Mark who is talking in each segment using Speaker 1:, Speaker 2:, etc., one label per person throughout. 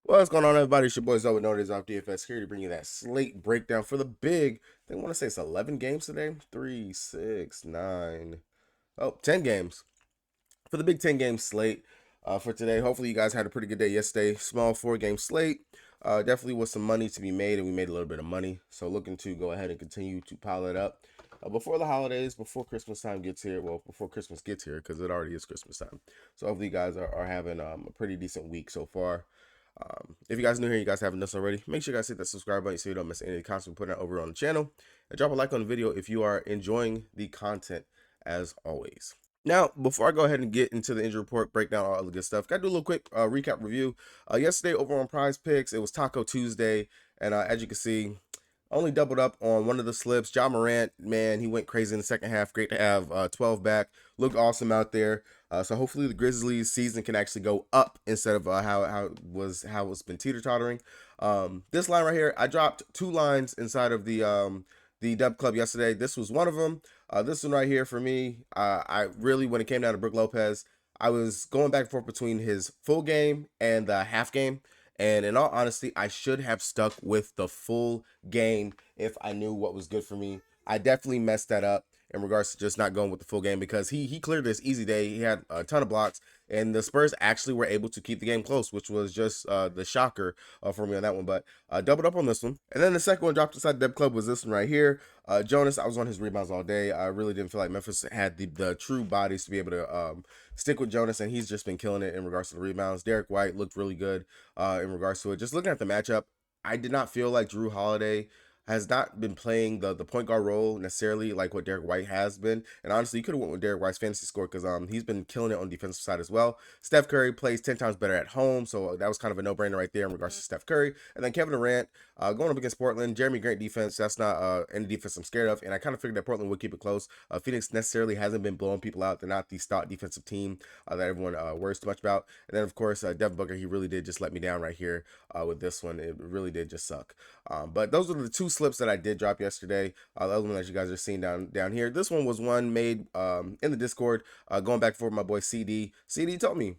Speaker 1: What's going on, everybody? It's your boy Zoe, known as off DFS, here to bring you that slate breakdown for the big. I want to say it's 11 games today. 3, 6, 9. Oh, 10 games for the big 10 game slate for today. Hopefully, you guys had a pretty good day yesterday. Small 4 game slate. Definitely was some money to be made, and we made a little bit of money. So, looking to go ahead and continue to pile it up before the holidays, before Christmas time gets here. Well, before Christmas gets here, because it already is Christmas time. So, hopefully, you guys are having a pretty decent week so far. If you guys are new here, you guys haven't done so already, make sure you guys hit that subscribe button so you don't miss any of the content we put out over on the channel. And drop a like on the video if you are enjoying the content as always. Now, before I go ahead and get into the injury report, breakdown, all the good stuff, got to do a little quick recap review. Yesterday over on Prize Picks, it was Taco Tuesday, and as you can see, only doubled up on one of the slips. Ja Morant, man, he went crazy in the second half. Great to have 12 back. Looked awesome out there. So hopefully the Grizzlies season can actually go up instead of how it's been teeter-tottering. This line right here, I dropped 2 lines inside of the Dub Club yesterday. This was one of them. This one right here for me, I really, when it came down to Brook Lopez, I was going back and forth between his full game and the half game. And in all honesty, I should have stuck with the full game if I knew what was good for me. I definitely messed that up in regards to just not going with the full game because he cleared this easy day. He had a ton of blocks, and the Spurs actually were able to keep the game close, which was just the shocker for me on that one. But doubled up on this one. And then the second one dropped inside Deb Club was this one right here. Jonas, I was on his rebounds all day. I really didn't feel like Memphis had the true bodies to be able to stick with Jonas, and he's just been killing it in regards to the rebounds. Derek White looked really good in regards to it. Just looking at the matchup, I did not feel like Drew Holiday has not been playing the point guard role necessarily like what Derek White has been. And honestly, you could have went with Derek White's fantasy score because he's been killing it on the defensive side as well. Steph Curry plays 10 times better at home, so that was kind of a no-brainer right there in regards to Steph Curry. And then Kevin Durant going up against Portland. Jeremy Grant defense, that's not any defense I'm scared of, and I kind of figured that Portland would keep it close. Phoenix necessarily hasn't been blowing people out. They're not the stout defensive team that everyone worries too much about. And then, of course, Devin Booker, he really did just let me down right here with this one. It really did just suck. But those are the 2 slips that I did drop yesterday. The other one that you guys are seeing down here. This one was one made in the Discord, going back and forth with my boy CD. CD told me,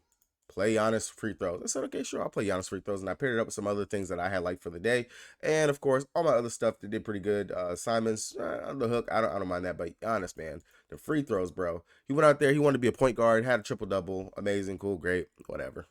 Speaker 1: play Giannis free throws. I said, okay, sure, I'll play Giannis free throws. And I paired it up with some other things that I had liked for the day. And of course, all my other stuff that did pretty good. Simon's on the hook. I don't mind that. But Giannis, man, the free throws, bro. He went out there. He wanted to be a point guard. Had a triple-double. Amazing, cool, great, whatever.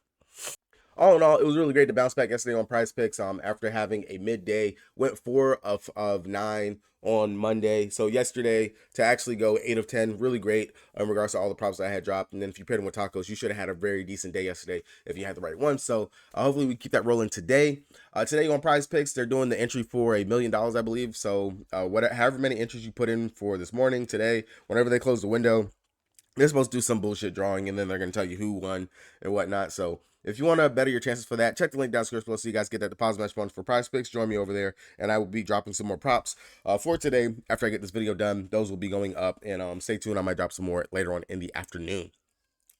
Speaker 1: All in all, it was really great to bounce back yesterday on Prize Picks. After having a midday, went 4 of 9 on Monday. So yesterday to actually go 8 of 10, really great in regards to all the props I had dropped. And then if you paired them with tacos, you should have had a very decent day yesterday if you had the right one. So hopefully we keep that rolling today. Today on Prize Picks, they're doing the entry for $1,000,000, I believe. So however many entries you put in for this morning, today, whenever they close the window, they're supposed to do some bullshit drawing, and then they're going to tell you who won and whatnot. So if you want to better your chances for that, check the link down in the description below so you guys get that deposit match bonus for Prize Picks. Join me over there, and I will be dropping some more props for today. After I get this video done, those will be going up, and stay tuned. I might drop some more later on in the afternoon.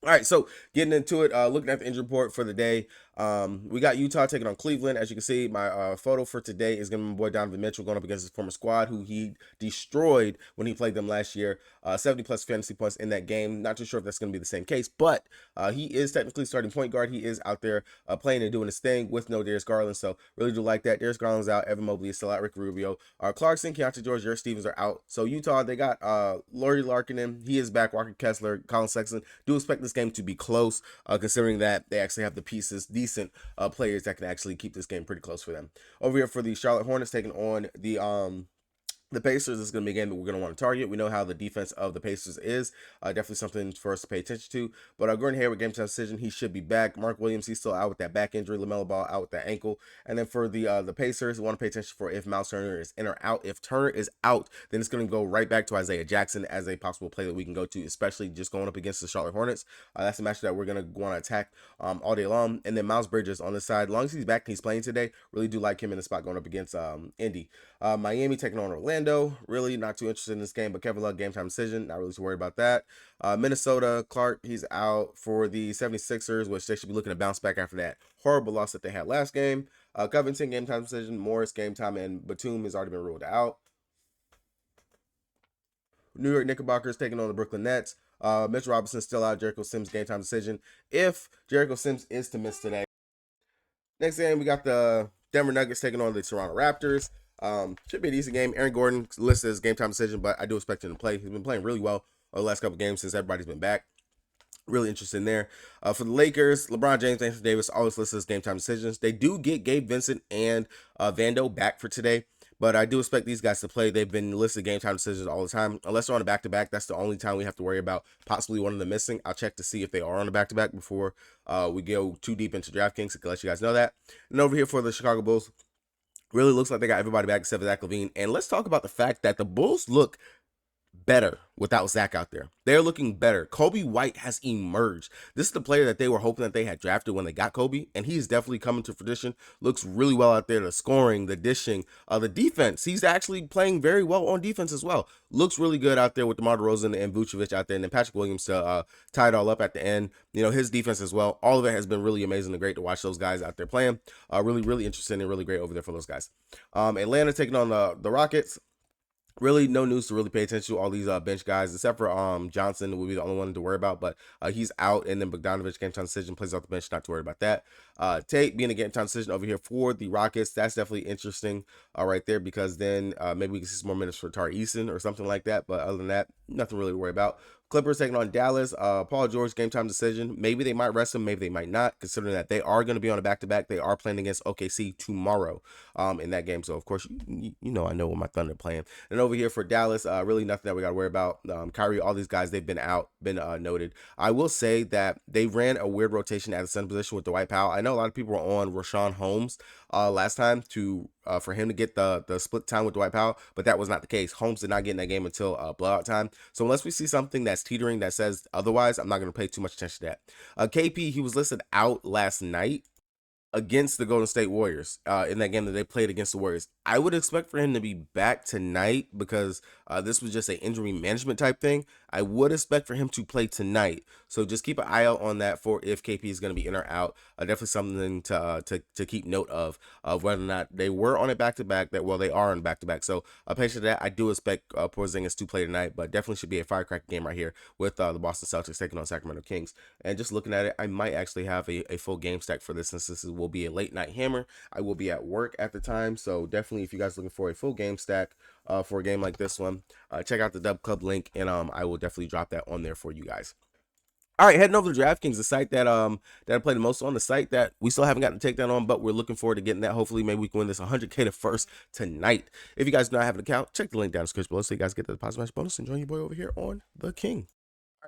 Speaker 1: All right, so getting into it, looking at the injury report for the day, we got Utah taking on Cleveland. As you can see, my photo for today is going to be my boy Donovan Mitchell going up against his former squad, who he destroyed when he played them last year. 70-plus fantasy points in that game. Not too sure if that's going to be the same case, but he is technically starting point guard. He is out there playing and doing his thing with no Darius Garland, so really do like that. Darius Garland's out. Evan Mobley is still out. Rick Rubio. Clarkson, Keontae George, Jared Stevens are out. So Utah, they got Laurie Larkinen. He is back. Walker Kessler, Colin Sexton. Do expect this game to be close, considering that they actually have the pieces, decent players that can actually keep this game pretty close for them. Over here for the Charlotte Hornets taking on the Pacers. Is going to be a game that we're going to want to target. We know how the defense of the Pacers is. Definitely something for us to pay attention to. But Gordon Hayward, game time decision, he should be back. Mark Williams, he's still out with that back injury. LaMelo Ball out with that ankle. And then for the Pacers, we want to pay attention for if Miles Turner is in or out. If Turner is out, then it's going to go right back to Isaiah Jackson as a possible play that we can go to, especially just going up against the Charlotte Hornets. That's a match that we're going to want to attack all day long. And then Miles Bridges on the side. As long as he's back and he's playing today, really do like him in the spot going up against Indy. Miami taking on Orlando. Really not too interested in this game, but Kevin Love, game time decision. Not really too worried about that. Minnesota, Clark, he's out for the 76ers, which they should be looking to bounce back after that horrible loss that they had last game. Covington, game time decision. Morris, game time, and Batum has already been ruled out. New York Knickerbockers taking on the Brooklyn Nets. Mitchell Robinson still out. Jericho Sims, game time decision. If Jericho Sims is to miss today, Next game, we got the Denver Nuggets taking on the Toronto Raptors. Should be a decent game. Aaron Gordon listed as game time decision, but I do expect him to play. He's been playing really well over the last couple games since everybody's been back. Really interested in there. For the Lakers, LeBron James, Anthony Davis, always listed as game time decisions. They do get Gabe Vincent and Vando back for today, but I do expect these guys to play. They've been listed game time decisions all the time. Unless they're on a back-to-back, that's the only time we have to worry about possibly one of them missing. I'll check to see if they are on a back-to-back before we go too deep into DraftKings to let you guys know that. And over here for the Chicago Bulls, really looks like they got everybody back except for Zach LaVine. And let's talk about the fact that the Bulls look better without Zach out there. They're looking better. Kobe White has emerged. This is the player that they were hoping that they had drafted when they got Kobe, and he's definitely coming to fruition. Looks really well out there. The scoring, the dishing, the defense. He's actually playing very well on defense as well. Looks really good out there with DeMar DeRozan and Vucevic out there, and then Patrick Williams to tie it all up at the end. You know, his defense as well. All of it has been really amazing and great to watch those guys out there playing. Really, really interesting and really great over there for those guys. Atlanta taking on the Rockets. Really no news to really pay attention to all these bench guys, except for Johnson will be the only one to worry about, but he's out, and then Bogdanovich game time decision plays off the bench, not to worry about that. Tate being a game time decision over here for the Rockets, that's definitely interesting right there, because then maybe we can see some more minutes for Tari Eason or something like that, but other than that, nothing really to worry about. Clippers taking on Dallas. Paul George game time decision. Maybe they might rest him, maybe they might not, considering that they are going to be on a back-to-back. They are playing against OKC tomorrow in that game. So, of course, you know I know what my Thunder playing. And over here for Dallas, really nothing that we got to worry about. Kyrie, all these guys, they've been out, been noted. I will say that they ran a weird rotation at the center position with Dwight Powell. I know a lot of people were on Rashawn Holmes last time to for him to get the split time with Dwight Powell, but that was not the case. Holmes did not get in that game until blowout time. So unless we see something that's teetering that says otherwise, I'm not going to pay too much attention to that. KP, he was listed out last night against the Golden State Warriors in that game that they played against the Warriors. I would expect for him to be back tonight because this was just an injury management type thing. I would expect for him to play tonight. So just keep an eye out on that for if KP is going to be in or out. Definitely something to keep note of whether or not they were on a back-to-back. That well, they are on back-to-back. So patient that. I do expect Porzingis to play tonight, but definitely should be a firecracker game right here with the Boston Celtics taking on Sacramento Kings. And just looking at it, I might actually have a full game stack for this, since this will be a late night hammer. I will be at work at the time, so definitely if you guys are looking for a full game stack for a game like this one, check out the Dub Club link, and I will definitely drop that on there for you guys. All right, heading over to DraftKings, the site that I play the most on, the site that we still haven't gotten to take that on, but we're looking forward to getting that. Hopefully, maybe we can win this 100K to first tonight. If you guys do not have an account, check the link down in the description below so you guys get the deposit match bonus and join your boy over here on the King.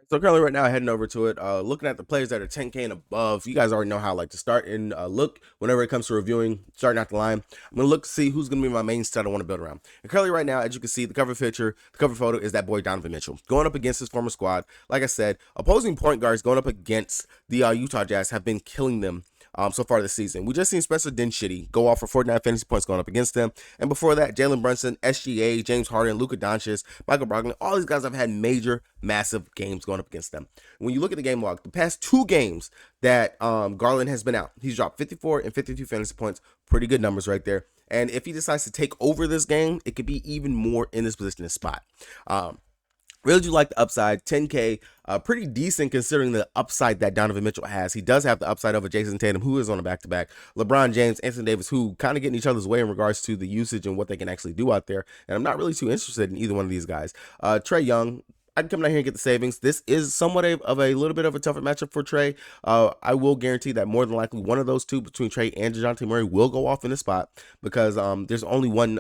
Speaker 1: So currently right now, heading over to it, looking at the players that are 10K and above. You guys already know how I like to start and look whenever it comes to reviewing, starting out the line. I'm going to look to see who's going to be my main stud I want to build around. And currently right now, as you can see, the cover picture, the cover photo is that boy Donovan Mitchell going up against his former squad. Like I said, opposing point guards going up against the Utah Jazz have been killing them so far this season. We just seen Spencer Dinwiddie go off for 49 fantasy points going up against them. And before that, Jalen Brunson, SGA, James Harden, Luka Doncic, Michael Brogdon, all these guys have had major, massive games going up against them. When you look at the game log, the past 2 games that Garland has been out, he's dropped 54 and 52 fantasy points. Pretty good numbers right there. And if he decides to take over this game, it could be even more in this position, this spot. Really do like the upside, 10K, pretty decent considering the upside that Donovan Mitchell has. He does have the upside over Jason Tatum, who is on a back-to-back. LeBron James, Anthony Davis, who kind of getting each other's way in regards to the usage and what they can actually do out there. And I'm not really too interested in either one of these guys. Trae Young, I'd come down here and get the savings. This is somewhat of a little bit of a tougher matchup for Trae. I will guarantee that more than likely one of those two between Trae and DeJounte Murray will go off in the spot because there's only one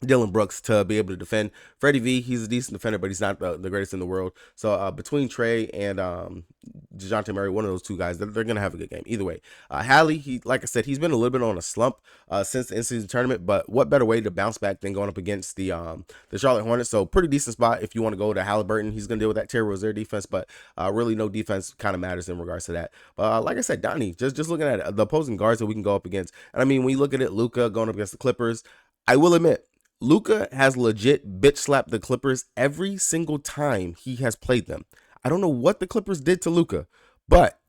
Speaker 1: Dylan Brooks to be able to defend. Freddie V, he's a decent defender, but he's not the greatest in the world. So between Trae and DeJounte Murray, one of those two guys, they're going to have a good game. Either way, Hallie, he, like I said, he's been a little bit on a slump since the in-season tournament, but what better way to bounce back than going up against the Charlotte Hornets? So pretty decent spot if you want to go to Halliburton. He's going to deal with that Terry Rozier defense, but really no defense kind of matters in regards to that. But like I said, Donnie, just looking at the opposing guards that we can go up against. And I mean, when you look at it, Luka going up against the Clippers, I will admit, Luka has legit bitch slapped the Clippers every single time he has played them. I don't know what the Clippers did to Luka, but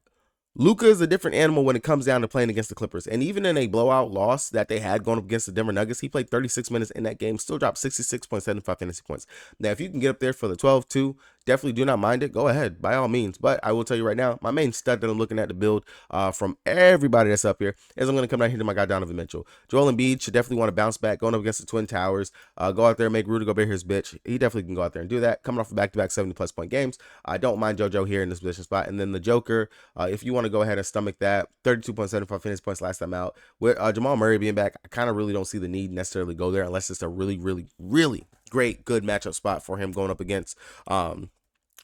Speaker 1: Luka is a different animal when it comes down to playing against the Clippers. And even in a blowout loss that they had going up against the Denver Nuggets, he played 36 minutes in that game, still dropped 66.75 fantasy points. Now, if you can get up there for the 12-2, definitely do not mind it. Go ahead, by all means. But I will tell you right now, my main stud that I'm looking at to build from everybody that's up here is I'm going to come down here to my guy Donovan Mitchell. Joel Embiid should definitely want to bounce back going up against the Twin Towers. Go out there and make Rudy Gobert his bitch. He definitely can go out there and do that. Coming off a back-to-back 70-plus point games. I don't mind JoJo here in this position spot. And then the Joker, if you want to go ahead and stomach that, 32.75 fantasy points last time out. With Jamal Murray being back, I kind of really don't see the need necessarily go there unless it's a really, really, really great, good matchup spot for him going up against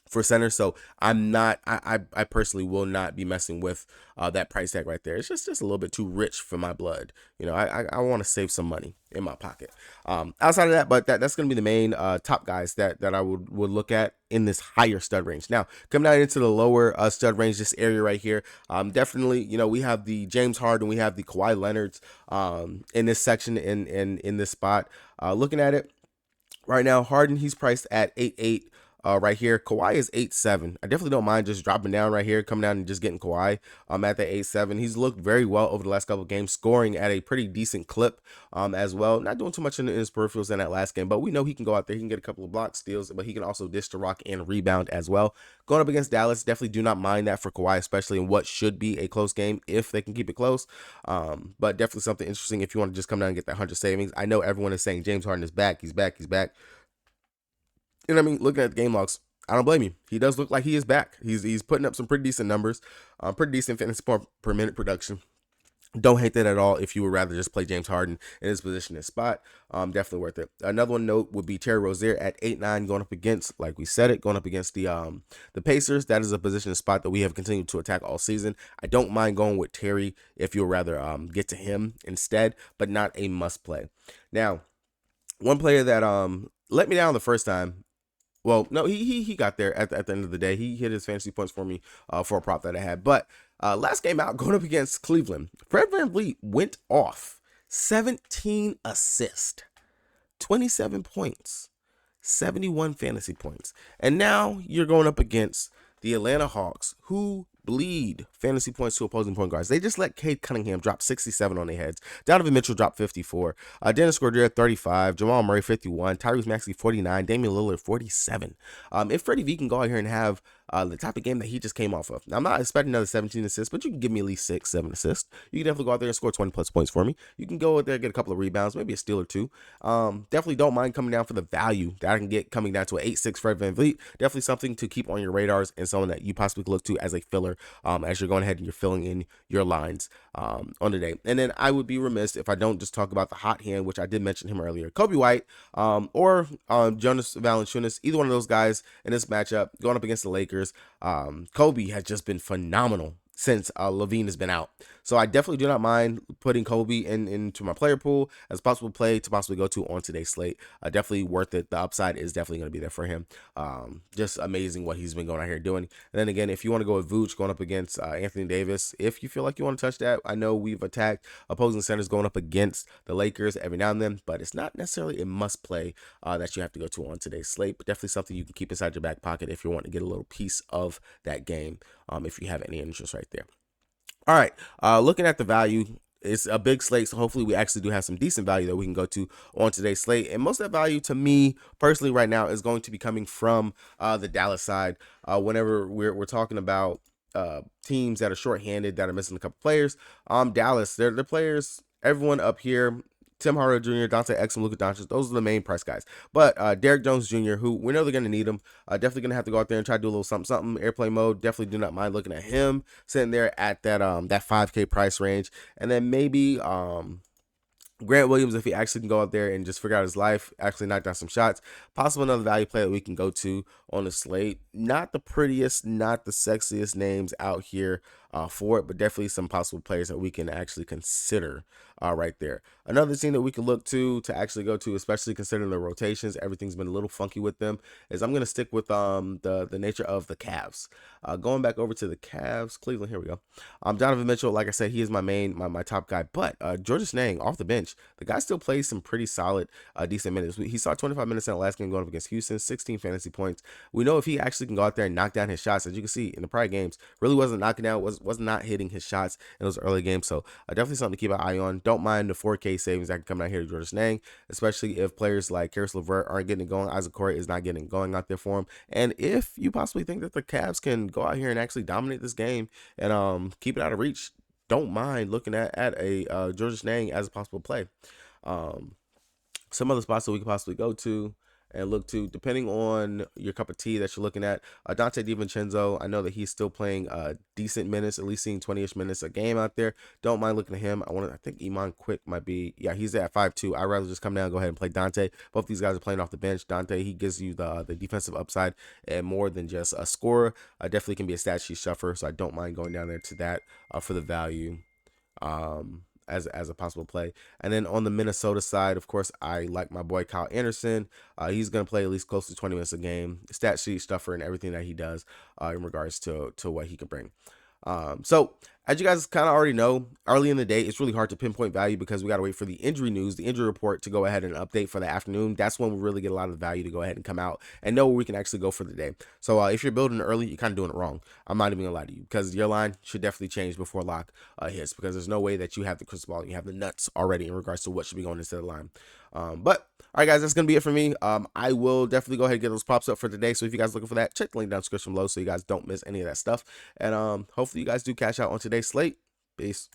Speaker 1: for center. So I'm not, I personally will not be messing with that price tag right there. It's just a little bit too rich for my blood. You know, I want to save some money in my pocket. Outside of that, but that's going to be the main top guys that I would look at in this higher stud range. Now, coming down into the lower stud range, this area right here, definitely, you know, we have the James Harden, we have the Kawhi Leonards in this section in this spot. Looking at it right now, Harden, he's priced at 8.8. Right here, Kawhi is 8.7. I definitely don't mind just dropping down right here, coming down and just getting Kawhi at that 8.7. He's looked very well over the last couple of games, scoring at a pretty decent clip as well. Not doing too much in his peripherals in that last game, but we know he can go out there. He can get a couple of block steals, but he can also dish the rock and rebound as well. Going up against Dallas, definitely do not mind that for Kawhi, especially in what should be a close game if they can keep it close. But definitely something interesting if you want to just come down and get that 100 savings. I know everyone is saying James Harden is back. He's back. He's back. And I mean, looking at the game logs, I don't blame you. He does look like he is back. He's putting up some pretty decent numbers, pretty decent fantasy point per minute production. Don't hate that at all if you would rather just play James Harden in his position and spot. Definitely worth it. Another one note would be Terry Rozier at 8.9 going up against, like we said it, going up against the Pacers. That is a position and spot that we have continued to attack all season. I don't mind going with Terry if you would rather get to him instead, but not a must play. Now, one player that let me down the first time. Well, no, he got there at the end of the day. He hit his fantasy points for me for a prop that I had. But last game out, going up against Cleveland, Fred VanVleet went off. 17 assists, 27 points, 71 fantasy points. And now you're going up against the Atlanta Hawks, who bleed fantasy points to opposing point guards. They just let Cade Cunningham drop 67 on their heads. Donovan Mitchell dropped 54. Dennis Schroeder 35. Jamal Murray 51. Tyrese Maxey 49. Damian Lillard 47. If Freddie V can go out here and have the type of game that he just came off of. Now, I'm not expecting another 17 assists, but you can give me at least 6-7 assists. You can definitely go out there and score 20 plus points for me. You can go out there and get a couple of rebounds, maybe a steal or two. Definitely don't mind coming down for the value that I can get coming down to an 8.6 Fred VanVleet. Definitely something to keep on your radars and someone that you possibly could look to as a filler as you're going ahead and you're filling in your lines on the day. And then I would be remiss if I don't just talk about the hot hand, which I did mention him earlier. Kobe White or Jonas Valanciunas, either one of those guys in this matchup going up against the Lakers. Kobe has just been phenomenal since Levine has been out. So I definitely do not mind putting Kobe into my player pool as a possible play to possibly go to on today's slate. Definitely worth it. The upside is definitely going to be there for him. Just amazing what he's been going out here doing. And then again, if you want to go with Vooch going up against Anthony Davis, if you feel like you want to touch that, I know we've attacked opposing centers going up against the Lakers every now and then, but it's not necessarily a must play that you have to go to on today's slate, but definitely something you can keep inside your back pocket if you want to get a little piece of that game, if you have any interest right there. All right, looking at the value, it's a big slate, so hopefully we actually do have some decent value that we can go to on today's slate. And most of that value to me personally right now is going to be coming from the Dallas side. Whenever we're talking about teams that are shorthanded, that are missing a couple players, Dallas, they're players, everyone up here, Tim Hardaway Jr., Dante Exum, Luka Doncic, those are the main price guys. But Derrick Jones Jr., who we know they're going to need him, definitely going to have to go out there and try to do a little something. Airplay mode, definitely do not mind looking at him sitting there at that 5K price range. And then maybe Grant Williams, if he actually can go out there and just figure out his life, actually knock down some shots. Possible another value play that we can go to on the slate. Not the prettiest, not the sexiest names out here for it, but definitely some possible players that we can actually consider right there. Another team that we can look to actually go to, especially considering the rotations, everything's been a little funky with them, is I'm going to stick with the nature of the Cavs. Going back over to the Cavs, Cleveland, here we go. Donovan Mitchell, like I said, he is my top guy, but Georges Niang off the bench, the guy still plays some pretty solid, decent minutes. He saw 25 minutes in the last game going up against Houston, 16 fantasy points. We know if he actually can go out there and knock down his shots, as you can see in the prior games, really wasn't knocking down, was not hitting his shots in those early games. So definitely something to keep an eye on. Don't mind the 4K savings that can come out here to Georges Niang, especially if players like Karis LeVert aren't getting it going. Isaac Corey is not getting it going out there for him. And if you possibly think that the Cavs can go out here and actually dominate this game and keep it out of reach, don't mind looking at a Georges Niang as a possible play. Some other spots that we could possibly go to and look to, depending on your cup of tea that you're looking at. Dante DiVincenzo, I know that he's still playing decent minutes, at least seeing 20-ish minutes a game out there. Don't mind looking at him. I think Iman Quick might be, yeah, he's at 5'2". I'd rather just come down and go ahead and play Dante. Both these guys are playing off the bench. Dante, he gives you the defensive upside and more than just a scorer. Definitely can be a stat sheet shuffer, so I don't mind going down there to that for the value. As a possible play. And then on the Minnesota side, of course, I like my boy Kyle Anderson. He's going to play at least close to 20 minutes a game, stat sheet stuffer, and everything that he does in regards to what he can bring. So as you guys kind of already know, early in the day, it's really hard to pinpoint value because we got to wait for the injury news, the injury report to go ahead and update for the afternoon. That's when we really get a lot of value to go ahead and come out and know where we can actually go for the day. So if you're building early, you're kind of doing it wrong. I'm not even gonna lie to you because your line should definitely change before lock hits, because there's no way that you have the crystal ball, you have the nuts already in regards to what should be going into the line. But all right, guys, that's going to be it for me. I will definitely go ahead and get those props up for today. So if you guys are looking for that, check the link down in the description below so you guys don't miss any of that stuff. And hopefully you guys do cash out on today's slate. Peace.